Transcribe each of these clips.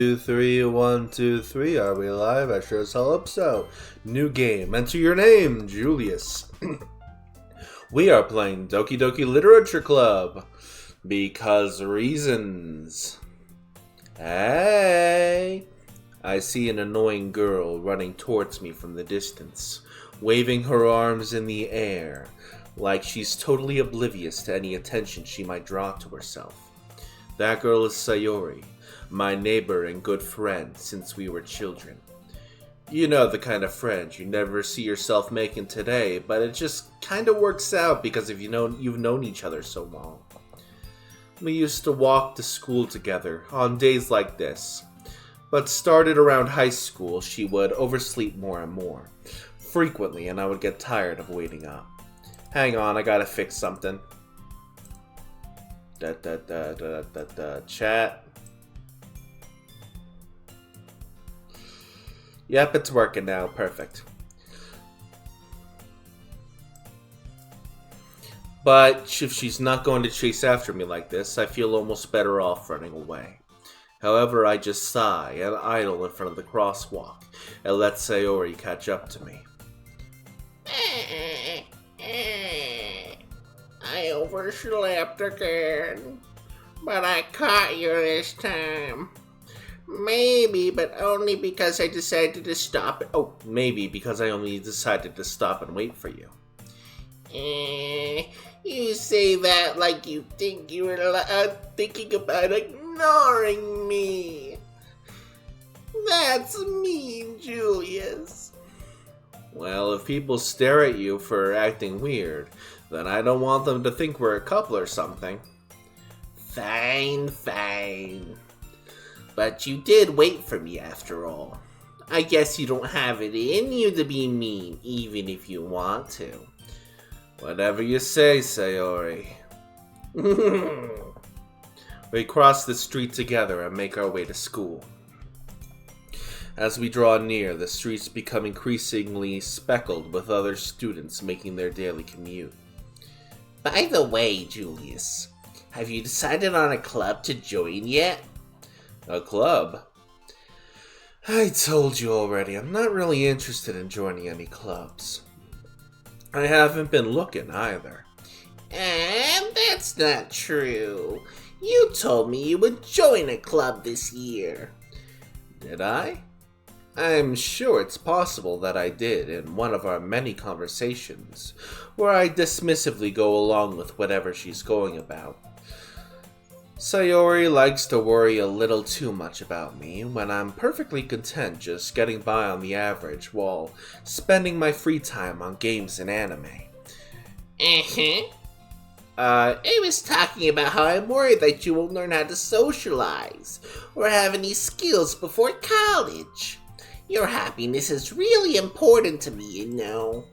Two, three, 1, 2, 3. Are we live? I sure as hell hope so. New game. Enter your name, Julius. We are playing Doki Doki Literature Club. Because reasons. Hey! I see an annoying girl running towards me from the distance, waving her arms in the air, like she's totally oblivious to any attention she might draw to herself. That girl is Sayori, my neighbor and good friend since we were children. You know, the kind of friend you never see yourself making today, but it just kind of works out because you've known each other so long. We used to walk to school together on days like this, but started around high school she would oversleep more and more, frequently, and I would get tired of waiting up. Hang on, I gotta fix something. Chat. Yep, it's working now. Perfect. But if she's not going to chase after me like this, I feel almost better off running away. However, I just sigh and idle in front of the crosswalk and let Sayori catch up to me. I overslept again, but I caught you this time. Maybe, but only because I decided to stop. Oh, maybe because I only decided to stop and wait for you. You say that like you think you were thinking about ignoring me. That's mean, Julius. Well, if people stare at you for acting weird, then I don't want them to think we're a couple or something. Fine. But you did wait for me after all. I guess you don't have it in you to be mean, even if you want to. Whatever you say, Sayori. We cross the street together and make our way to school. As we draw near, the streets become increasingly speckled with other students making their daily commute. By the way, Julius, have you decided on a club to join yet? A club? I told you already, I'm not really interested in joining any clubs. I haven't been looking either. And that's not true. You told me you would join a club this year. Did I? I'm sure it's possible that I did in one of our many conversations, where I dismissively go along with whatever she's going about. Sayori likes to worry a little too much about me when I'm perfectly content just getting by on the average while spending my free time on games and anime. I was talking about how I'm worried that you won't learn how to socialize or have any skills before college. Your happiness is really important to me, you know.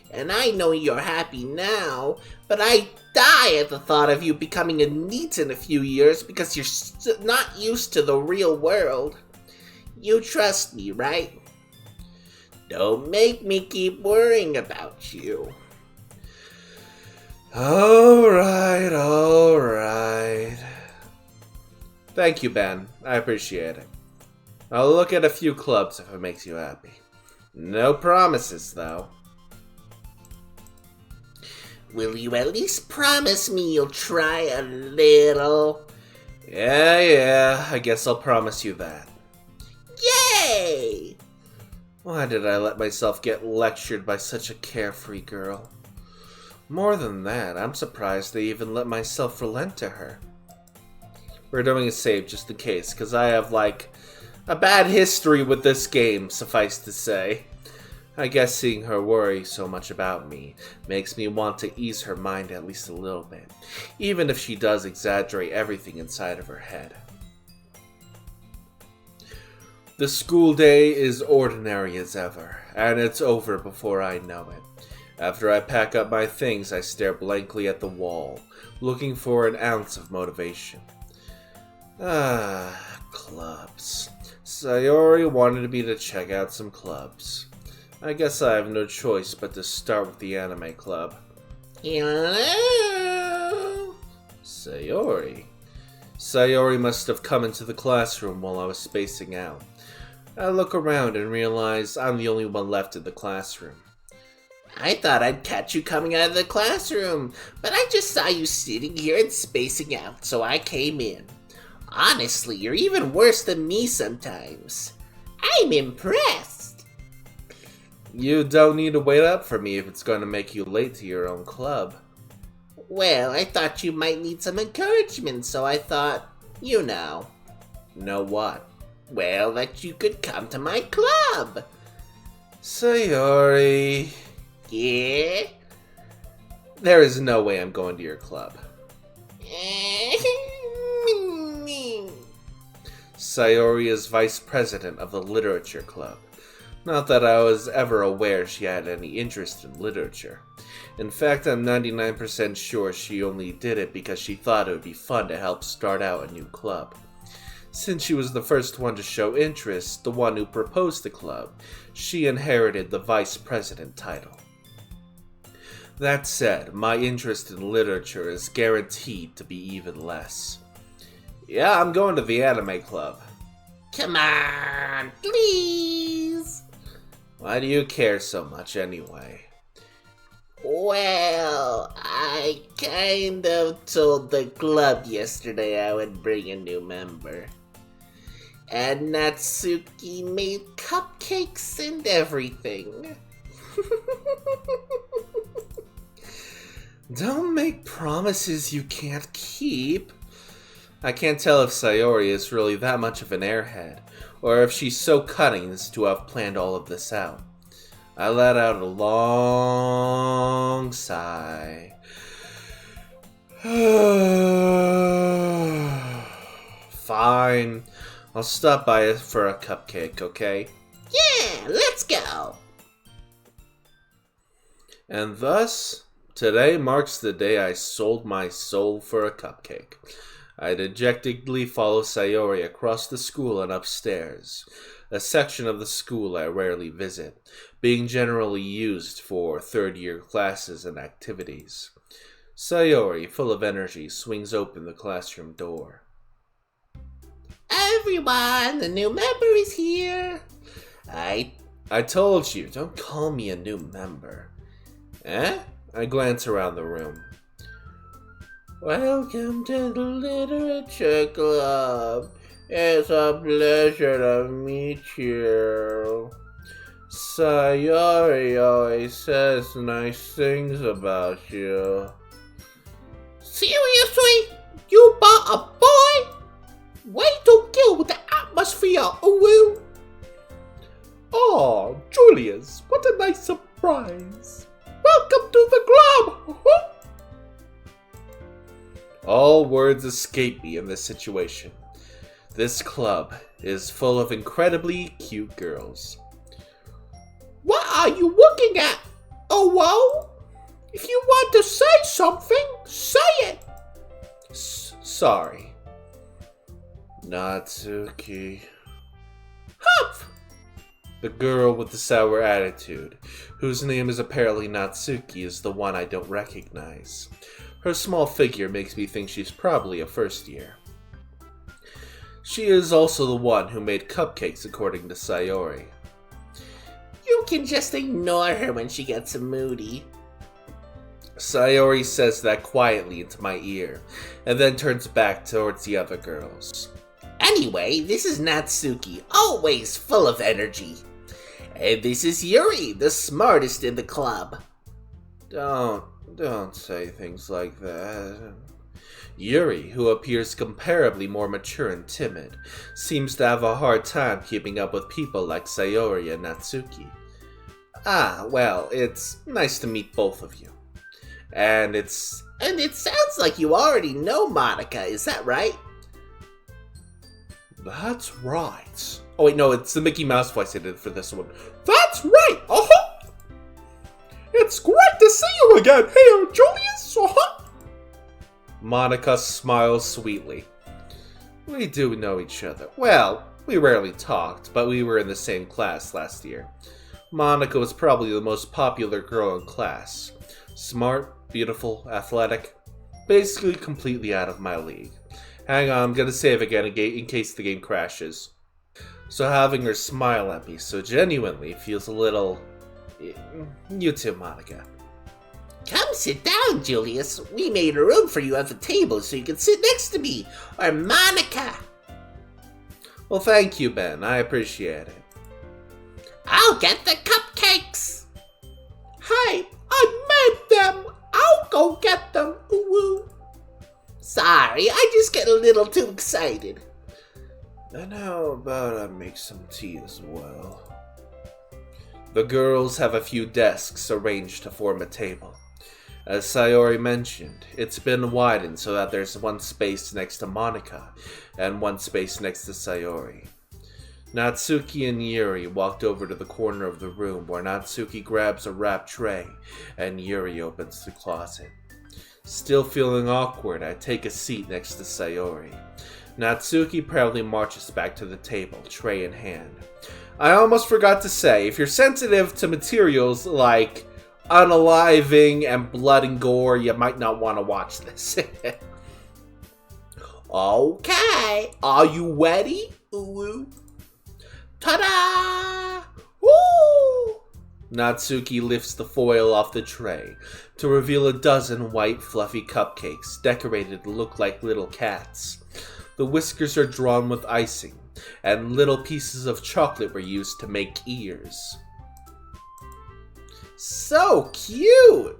And I know you're happy now, but I die at the thought of you becoming a NEET in a few years because you're not used to the real world. You trust me, right? Don't make me keep worrying about you. Alright. Thank you, Ben. I appreciate it. I'll look at a few clubs if it makes you happy. No promises, though. Will you at least promise me you'll try a little? Yeah, I guess I'll promise you that. Yay! Why did I let myself get lectured by such a carefree girl? More than that, I'm surprised I even let myself relent to her. We're doing a save just in case, because I have, a bad history with this game, suffice to say. I guess seeing her worry so much about me makes me want to ease her mind at least a little bit, even if she does exaggerate everything inside of her head. The school day is ordinary as ever, and it's over before I know it. After I pack up my things, I stare blankly at the wall, looking for an ounce of motivation. Clubs. Sayori wanted me to check out some clubs. I guess I have no choice but to start with the anime club. Hello? Sayori. Sayori must have come into the classroom while I was spacing out. I look around and realize I'm the only one left in the classroom. I thought I'd catch you coming out of the classroom, but I just saw you sitting here and spacing out, so I came in. Honestly, you're even worse than me sometimes. I'm impressed. You don't need to wait up for me if it's going to make you late to your own club. Well, I thought you might need some encouragement, so I thought, you know. Know what? Well, that you could come to my club. Sayori. Yeah? There is no way I'm going to your club. Sayori is vice president of the literature club. Not that I was ever aware she had any interest in literature. In fact, I'm 99% sure she only did it because she thought it would be fun to help start out a new club. Since she was the first one to show interest, the one who proposed the club, she inherited the vice president title. That said, my interest in literature is guaranteed to be even less. Yeah, I'm going to the anime club. Come on, please. Why do you care so much anyway? Well, I kind of told the club yesterday I would bring a new member. And Natsuki made cupcakes and everything. Don't make promises you can't keep. I can't tell if Sayori is really that much of an airhead, or if she's so cunning as to have planned all of this out. I let out a long sigh. Fine. I'll stop by for a cupcake, okay? Yeah, let's go. And thus, today marks the day I sold my soul for a cupcake. I dejectedly follow Sayori across the school and upstairs, a section of the school I rarely visit, being generally used for third-year classes and activities. Sayori, full of energy, swings open the classroom door. Everyone, the new member is here. I told you, don't call me a new member. Eh? I glance around the room. Welcome to the Literature Club. It's a pleasure to meet you. Sayori always says nice things about you. Seriously? You bought a boy? Way to kill with the atmosphere, Uwu. Oh, Julius, what a nice surprise. Welcome to the club. All words escape me in this situation. This club is full of incredibly cute girls. What are you looking at, Uwu? If you want to say something, say it. Sorry. Natsuki. Humph! The girl with the sour attitude, whose name is apparently Natsuki, is the one I don't recognize. Her small figure makes me think she's probably a first year. She is also the one who made cupcakes, according to Sayori. You can just ignore her when she gets moody. Sayori says that quietly into my ear, and then turns back towards the other girls. Anyway, this is Natsuki, always full of energy. And this is Yuri, the smartest in the club. Don't say things like that. Yuri, who appears comparably more mature and timid, seems to have a hard time keeping up with people like Sayori and Natsuki. Ah, well, it's nice to meet both of you. And it sounds like you already know Monica, is that right? That's right. Oh wait, no, it's the Mickey Mouse voice I did for this one. That's right, It's great to see you again here, Julius, Monica smiles sweetly. We do know each other. Well, we rarely talked, but we were in the same class last year. Monica was probably the most popular girl in class. Smart, beautiful, athletic, basically completely out of my league. Hang on, I'm gonna save again in case the game crashes. So having her smile at me so genuinely feels a little... You too, Monica. Come sit down, Julius. We made a room for you at the table so you can sit next to me, or Monica. Well, thank you, Ben. I appreciate it. I'll get the cupcakes. Hey, I made them. I'll go get them. Ooh. Sorry, I just get a little too excited. And how about I make some tea as well? The girls have a few desks arranged to form a table. As Sayori mentioned, it's been widened so that there's one space next to Monica and one space next to Sayori. Natsuki and Yuri walked over to the corner of the room where Natsuki grabs a wrap tray and Yuri opens the closet. Still feeling awkward, I take a seat next to Sayori. Natsuki proudly marches back to the table, tray in hand. I almost forgot to say, if you're sensitive to materials like unaliving and blood and gore, you might not want to watch this. Okay, are you ready? Ooh. Ta-da! Woo! Natsuki lifts the foil off the tray to reveal a dozen white fluffy cupcakes decorated to look like little cats. The whiskers are drawn with icing, and little pieces of chocolate were used to make ears. So cute!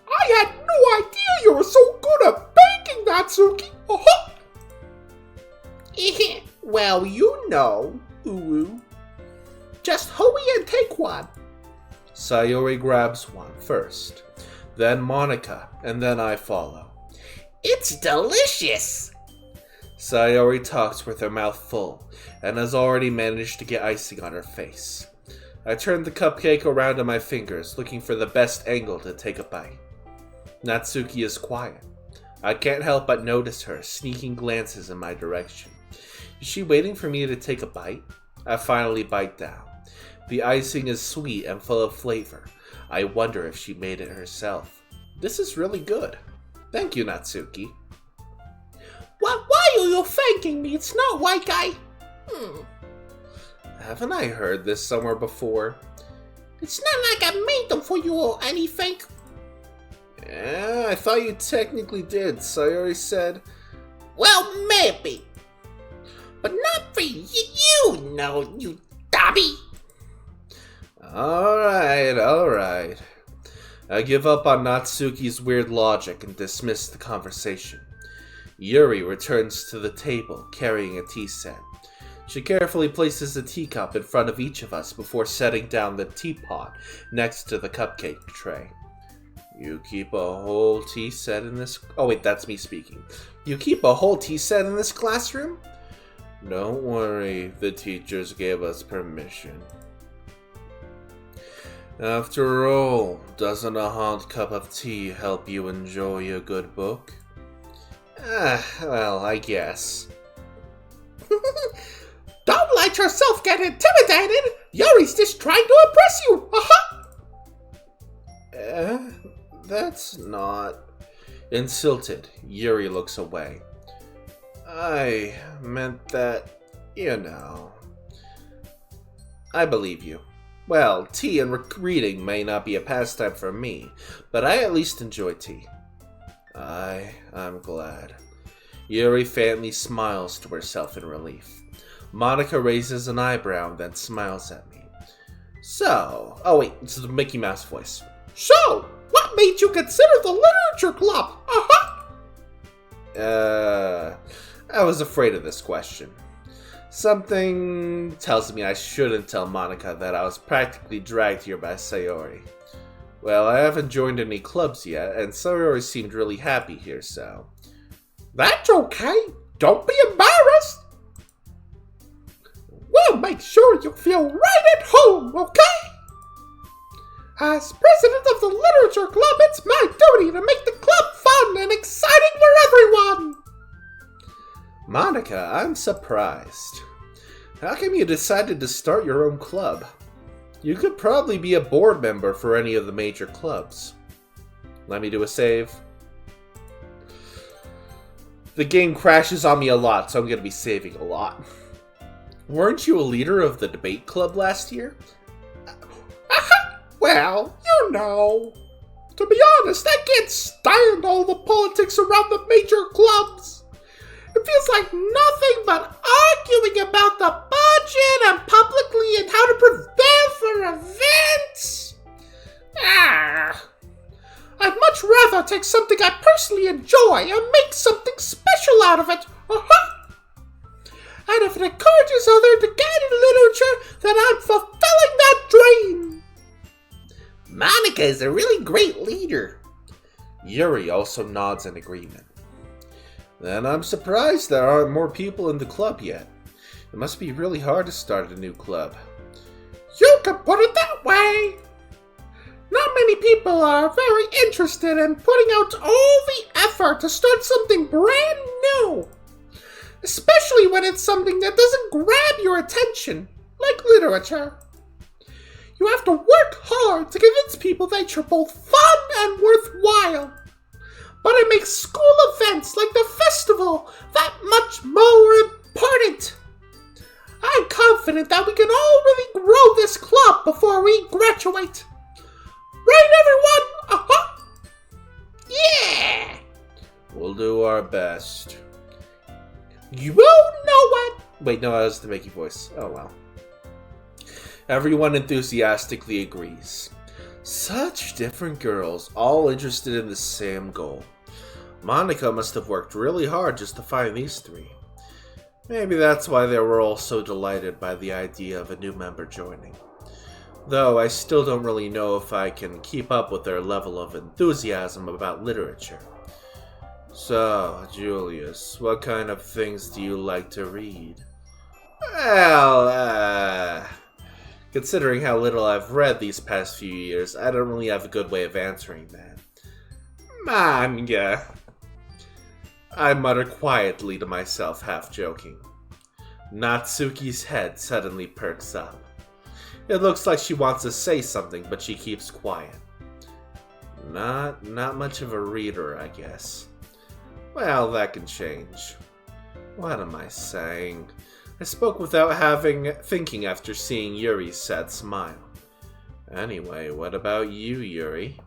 I had no idea you were so good at baking, Natsuki! Uh-huh. Well, you know. Ooh. Just hurry and take one. Sayori grabs one first, then Monica, and then I follow. It's delicious! Sayori talks with her mouth full, and has already managed to get icing on her face. I turn the cupcake around on my fingers, looking for the best angle to take a bite. Natsuki is quiet. I can't help but notice her sneaking glances in my direction. Is she waiting for me to take a bite? I finally bite down. The icing is sweet and full of flavor. I wonder if she made it herself. This is really good. Thank you, Natsuki. Why are you thanking me? It's not like I... Haven't I heard this somewhere before? It's not like I made them for you or anything. Yeah, I thought you technically did. Sayori said... Well, maybe. But not for you, you dummy. Alright. I give up on Natsuki's weird logic and dismiss the conversation. Yuri returns to the table, carrying a tea set. She carefully places a teacup in front of each of us before setting down the teapot next to the cupcake tray. You keep a whole tea set in this... Oh wait, that's me speaking. You keep a whole tea set in this classroom? Don't worry, the teachers gave us permission. After all, doesn't a hot cup of tea help you enjoy a good book? Well, I guess. Don't let yourself get intimidated! Yuri's just trying to impress you! That's not... Insulted, Yuri looks away. I meant that, you know... I believe you. Well, tea and reading may not be a pastime for me, but I at least enjoy tea. I'm glad. Yuri faintly smiles to herself in relief. Monica raises an eyebrow and then smiles at me. So... Oh wait, this is the Mickey Mouse voice. So, what made you consider the literature club? I was afraid of this question. Something tells me I shouldn't tell Monica that I was practically dragged here by Sayori. Well, I haven't joined any clubs yet, and Sayori seemed really happy here, so... That's okay. Don't be embarrassed. We'll make sure you feel right at home, okay? As president of the literature club, it's my duty to make the club fun and exciting for everyone. Monica, I'm surprised. How come you decided to start your own club? You could probably be a board member for any of the major clubs. Let me do a save. The game crashes on me a lot, so I'm going to be saving a lot. Weren't you a leader of the debate club last year? Well, you know. To be honest, I can't stand all the politics around the major clubs. It feels like nothing but arguing about the budget and publicly and how to prepare for events. I'd much rather take something I personally enjoy and make something special out of it. And if it encourages others to get into literature, then I'm fulfilling that dream. Monica is a really great leader. Yuri also nods in agreement. Then I'm surprised there aren't more people in the club yet. It must be really hard to start a new club. You can put it that way. Not many people are very interested in putting out all the effort to start something brand new. Especially when it's something that doesn't grab your attention, like literature. You have to work hard to convince people that you're both fun and worthwhile. But it makes school events like the festival that much more important. I'm confident that we can already grow this club before we graduate. Right, everyone? Yeah! We'll do our best. You will know what? Wait, no, that was the Mickey voice. Oh, well. Everyone enthusiastically agrees. Such different girls, all interested in the same goal. Monica must have worked really hard just to find these three. Maybe that's why they were all so delighted by the idea of a new member joining. Though I still don't really know if I can keep up with their level of enthusiasm about literature. So, Julius, what kind of things do you like to read? Well, considering how little I've read these past few years, I don't really have a good way of answering that. Manga. I mutter quietly to myself, half joking. Natsuki's head suddenly perks up. It looks like she wants to say something, but she keeps quiet. Not much of a reader, I guess. Well, that can change. What am I saying? I spoke without thinking after seeing Yuri's sad smile. Anyway, what about you, Yuri?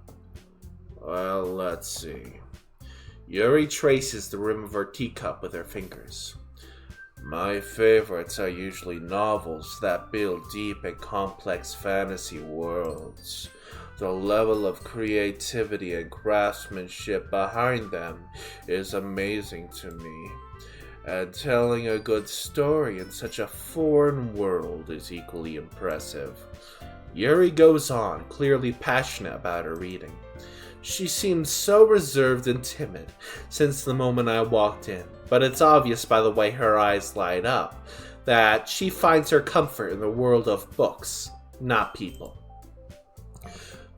Well, let's see. Yuri traces the rim of her teacup with her fingers. My favorites are usually novels that build deep and complex fantasy worlds. The level of creativity and craftsmanship behind them is amazing to me. And telling a good story in such a foreign world is equally impressive. Yuri goes on, clearly passionate about her reading. She seemed so reserved and timid since the moment I walked in, but it's obvious by the way her eyes light up that she finds her comfort in the world of books, not people.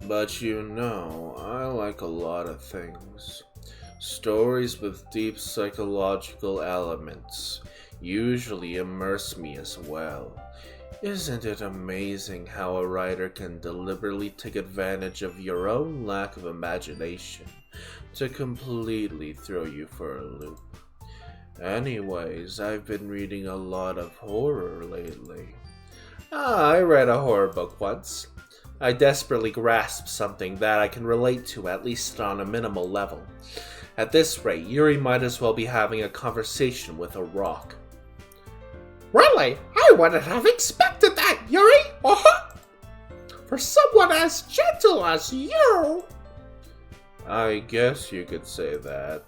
But you know, I like a lot of things. Stories with deep psychological elements usually immerse me as well. Isn't it amazing how a writer can deliberately take advantage of your own lack of imagination to completely throw you for a loop? Anyways, I've been reading a lot of horror lately. I read a horror book once. I desperately grasped something that I can relate to, at least on a minimal level. At this rate, Yuri might as well be having a conversation with a rock. Really? I wouldn't have expected that, Yuri! For someone as gentle as you! I guess you could say that.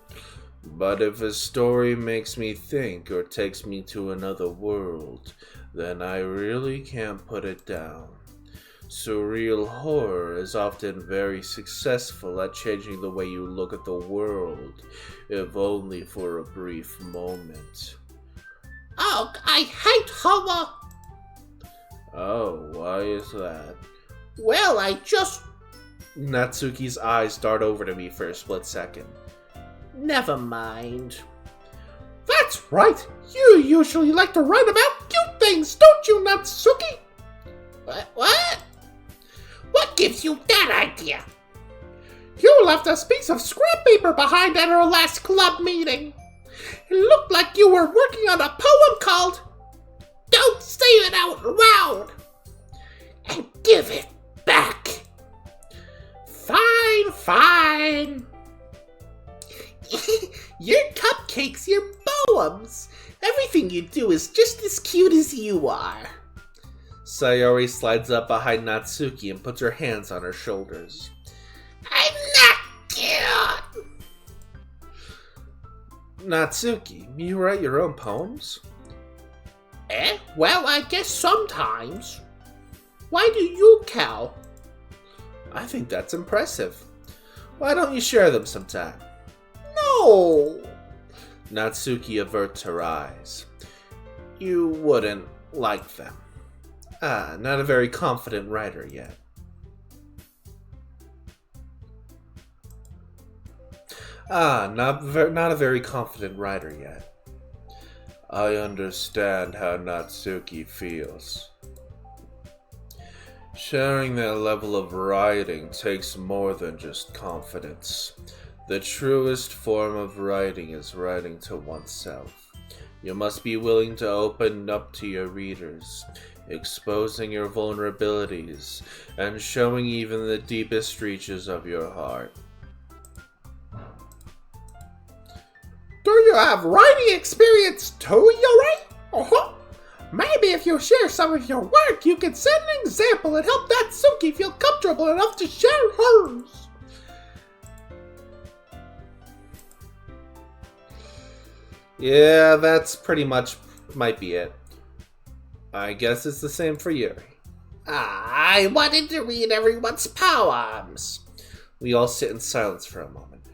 But if a story makes me think or takes me to another world, then I really can't put it down. Surreal horror is often very successful at changing the way you look at the world, if only for a brief moment. Oh, I hate horror! Oh, why is that? Well, I just... Natsuki's eyes dart over to me for a split second. Never mind. That's right! You usually like to write about cute things, don't you, Natsuki? What? What gives you that idea? You left us piece of scrap paper behind at our last club meeting. It looked like you were working on a poem called Don't say it out loud! And give it back! Fine, fine. Your cupcakes, your poems. Everything you do is just as cute as you are. Sayori slides up behind Natsuki and puts her hands on her shoulders. I'm not cute! Natsuki, you write your own poems? Well, I guess sometimes. Why do you, Cal? I think that's impressive. Why don't you share them sometime? No! Natsuki averts her eyes. You wouldn't like them. Ah, not a very confident writer yet. Not a very confident writer yet. I understand how Natsuki feels. Sharing that level of writing takes more than just confidence. The truest form of writing is writing to oneself. You must be willing to open up to your readers, exposing your vulnerabilities, and showing even the deepest reaches of your heart. Do you have writing experience too, Yuri? Maybe if you share some of your work, you can set an example and help Natsuki feel comfortable enough to share hers. Yeah, that's pretty much might be it. I guess it's the same for Yuri. I wanted to read everyone's poems. We all sit in silence for a moment.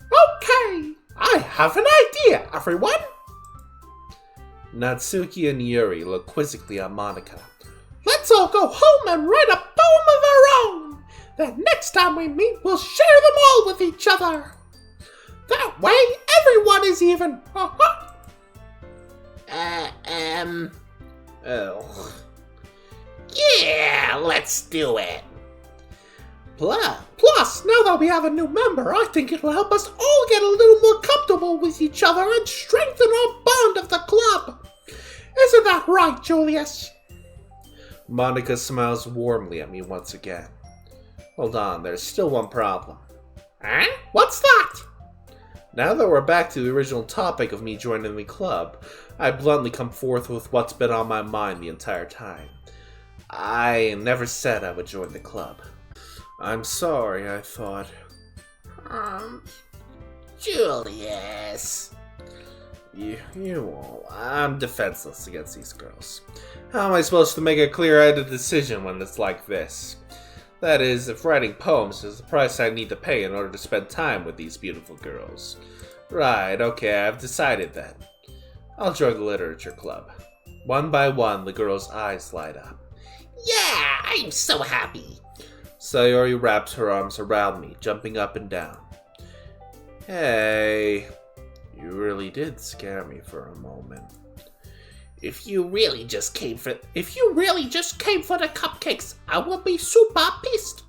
Okay, I have an idea, everyone. Natsuki and Yuri look quizzically at Monica. Let's all go home and write a poem of our own. Then next time we meet, we'll share them all with each other. That way, everyone is even. Oh. Yeah, let's do it. Plus, now that we have a new member, I think it'll help us all get a little more comfortable with each other and strengthen our bond of the club. Isn't that right, Julius? Monica smiles warmly at me once again. Hold on, there's still one problem. Huh? What's that? Now that we're back to the original topic of me joining the club, I bluntly come forth with what's been on my mind the entire time. I never said I would join the club. I'm sorry, I thought. Julius. You won't. I'm defenseless against these girls. How am I supposed to make a clear-headed decision when it's like this? That is, if writing poems is the price I need to pay in order to spend time with these beautiful girls. Right, okay, I've decided then. I'll join the literature club. One by one, the girls' eyes light up. Yeah, I'm so happy. Sayori wraps her arms around me, jumping up and down. Hey, you really did scare me for a moment. If you really just came for the cupcakes, I will be super pissed.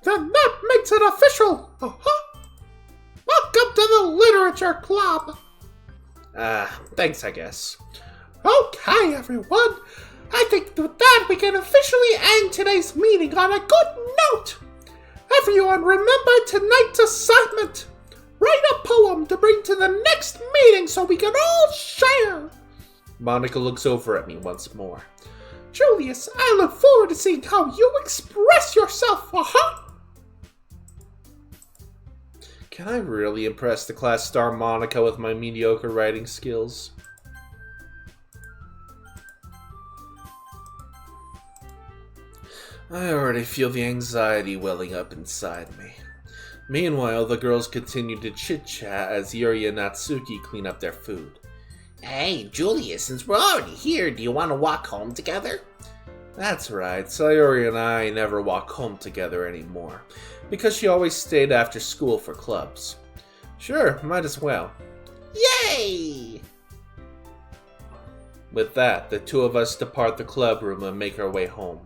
Then that makes it official. Welcome to the literature club. Thanks, I guess. Okay, everyone. I think with that we can officially end today's meeting on a good note. Everyone remember tonight's assignment. Write a poem to bring to the next meeting so we can all share. Monica looks over at me once more. Julius, I look forward to seeing how you express yourself, Can I really impress the class star Monica with my mediocre writing skills? I already feel the anxiety welling up inside me. Meanwhile, the girls continue to chit-chat as Yuri and Natsuki clean up their food. Hey, Julius, since we're already here, do you want to walk home together? That's right, Sayori and I never walk home together anymore, because she always stayed after school for clubs. Sure, might as well. Yay! With that, the two of us depart the club room and make our way home.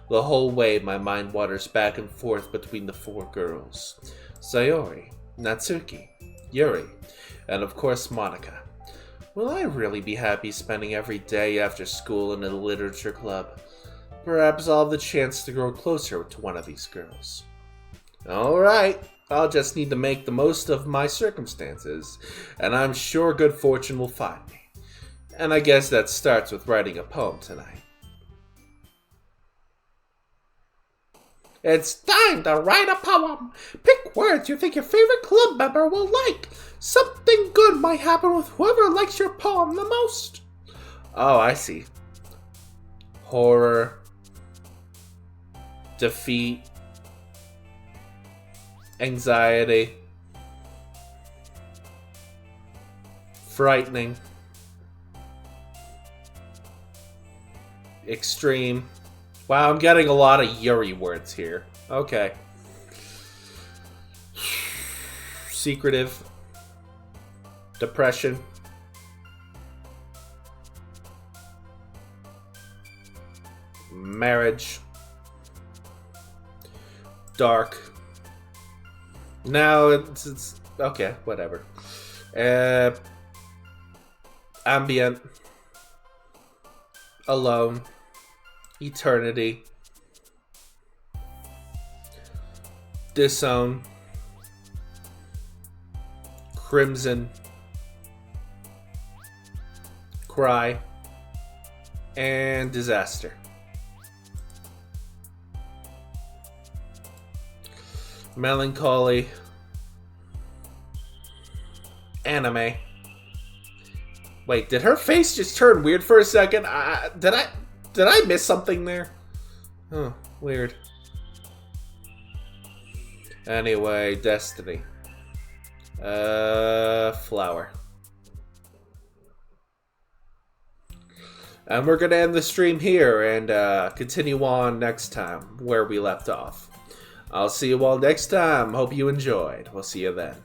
The whole way, my mind wanders back and forth between the four girls. Sayori, Natsuki, Yuri, And of course, Monica. Will I really be happy spending every day after school in a literature club? Perhaps I'll have the chance to grow closer to one of these girls. Alright, I'll just need to make the most of my circumstances, and I'm sure good fortune will find me. And I guess that starts with writing a poem tonight. It's time to write a poem. Pick words you think your favorite club member will like. Something good might happen with whoever likes your poem the most. Oh, I see. Horror. Defeat. Anxiety. Frightening. Extreme. Wow, I'm getting a lot of Yuri words here. Okay. Secretive. Depression. Marriage. Dark. No, it's okay, whatever. Ambient. Alone. Eternity. Disown. Crimson. Cry. And disaster. Melancholy. Anime. Wait, did her face just turn weird for a second? Did I miss something there? Oh, weird. Anyway, destiny. Flower. And we're gonna end the stream here and continue on next time where we left off. I'll see you all next time. Hope you enjoyed. We'll see you then.